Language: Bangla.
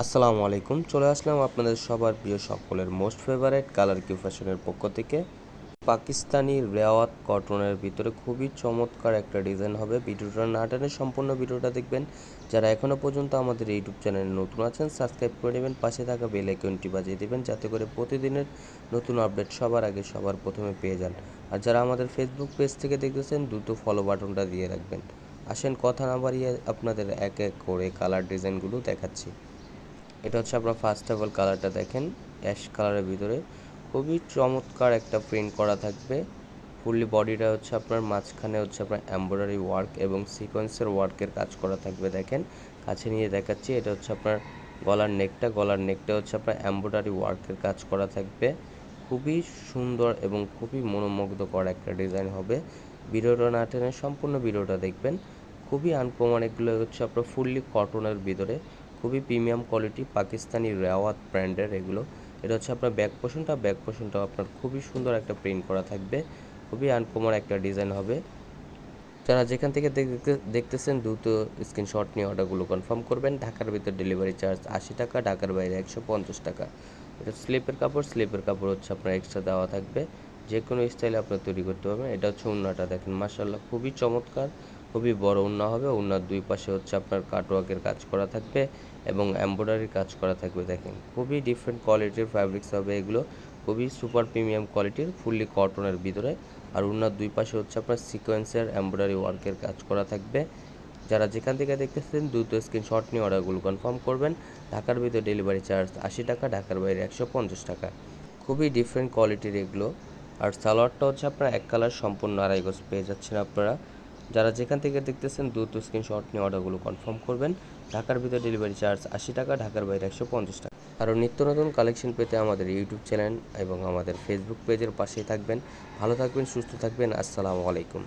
আসসালামু আলাইকুম। চলে আসলাম আপনাদের সবার প্রিয় সকলের মোস্ট ফেভারিট কালার কিউ ফ্যাশনের পক্ষ থেকে। পাকিস্তানি রেওয়াত কটনের ভিতরে খুবই চমৎকার একটা ডিজাইন হবে। ভিডিওটা না টেনে সম্পূর্ণ ভিডিওটা দেখবেন। যারা এখনও পর্যন্ত আমাদের ইউটিউব চ্যানেলে নতুন আছেন সাবস্ক্রাইব করে নেবেন, পাশে থাকা বেল আইকনটি বাজিয়ে দেবেন যাতে করে প্রতিদিনের নতুন আপডেট সবার আগে সবার প্রথমে পেয়ে যান। আর যারা আমাদের ফেসবুক পেজ থেকে দেখতেছেন দ্রুত ফলো বাটনটা দিয়ে রাখবেন। আসেন কথা না বাড়িয়ে আপনাদের এক এক করে কালার ডিজাইনগুলো দেখাচ্ছি। এটা হচ্ছে আপনার ফার্স্ট অফ অল কালারটা দেখেন, অ্যাশ কালারের ভিতরে খুবই চমৎকার একটা প্রিন্ট করা থাকবে। ফুললি বডিটা হচ্ছে আপনার মাঝখানে হচ্ছে আপনার এমব্রয়ডারি ওয়ার্ক এবং সিকোয়েন্সের ওয়ার্কের কাজ করা থাকবে। দেখেন কাছে নিয়ে দেখাচ্ছি, এটা হচ্ছে আপনার গলার নেকটা হচ্ছে আপনার এমব্রয়ডারি ওয়ার্কের কাজ করা থাকবে। খুবই সুন্দর এবং খুবই মনোমুগ্ধকর একটা ডিজাইন হবে। ভিডিওটা না টেনে সম্পূর্ণ ভিডিওটা দেখবেন। খুবই আনকমন, এগুলো হচ্ছে আপনার ফুললি কটনের ভিতরে, খুবই প্রিমিয়াম কোয়ালিটি পাকিস্তানি রেওয়াত ব্র্যান্ডের এগুলো। এটা হচ্ছে আপনার ব্যাক পোর্শনটাও আপনার খুবই সুন্দর একটা প্রিন্ট করা থাকবে। খুবই আনকমন একটা ডিজাইন হবে। যারা যেখান থেকে দেখতেছেন দ্রুত স্ক্রিনশট নিয়ে অর্ডারগুলো কনফার্ম করবেন। ঢাকার ভিতর ডেলিভারি চার্জ 80 টাকা, ঢাকার বাইরে 150 টাকা। এটা স্লিপের কাপড় হচ্ছে আপনার এক্সট্রা দেওয়া থাকবে। যে কোনো স্টাইলে আপনার তৈরি করতে পারবেন। এটা হচ্ছে ওড়নাটা দেখেন, মাশাআল্লাহ খুবই চমৎকার, খুবই বড় ওড়না হবে। ওড়নার দুই পাশে হচ্ছে আপনার কাটওয়ার্কের কাজ করা থাকবে এবং এমব্রয়ডারির কাজ করা থাকবে। দেখেন খুবই ডিফারেন্ট কোয়ালিটির ফ্যাব্রিক্স হবে এগুলো, খুবই সুপার প্রিমিয়াম কোয়ালিটির, ফুললি কটনের ভিতরে। আর ওড়নার দুই পাশে হচ্ছে আপনার সিকোয়েন্সের এমব্রয়ডারি ওয়ার্কের কাজ করা থাকবে। যারা যেখান থেকে দেখতেছেন দ্রুত স্ক্রিনশট নিয়ে অর্ডারগুলো কনফার্ম করবেন। ঢাকার ভিতরে ডেলিভারি চার্জ 80 টাকা, ঢাকার বাইরে 150 টাকা। খুবই ডিফারেন্ট কোয়ালিটির এগুলো। আর সালোয়ারটা হচ্ছে আপনার এক কালার সম্পূর্ণ আড়াই গজ পেয়ে যাচ্ছেন আপনারা। যারা যেখান থেকে দেখতেছেন দ্রুত স্ক্রিনশট নিয়ে অর্ডারগুলো কনফার্ম করবেন। ঢাকার ভিতরে ডেলিভারি চার্জ 80 টাকা, ঢাকার বাইরে 150 টাকা। আরও নিত্য নতুন কালেকশন পেতে আমাদের ইউটিউব চ্যানেল এবং আমাদের ফেসবুক পেজের পাশেই থাকবেন। ভালো থাকবেন, সুস্থ থাকবেন। আসসালামু আলাইকুম।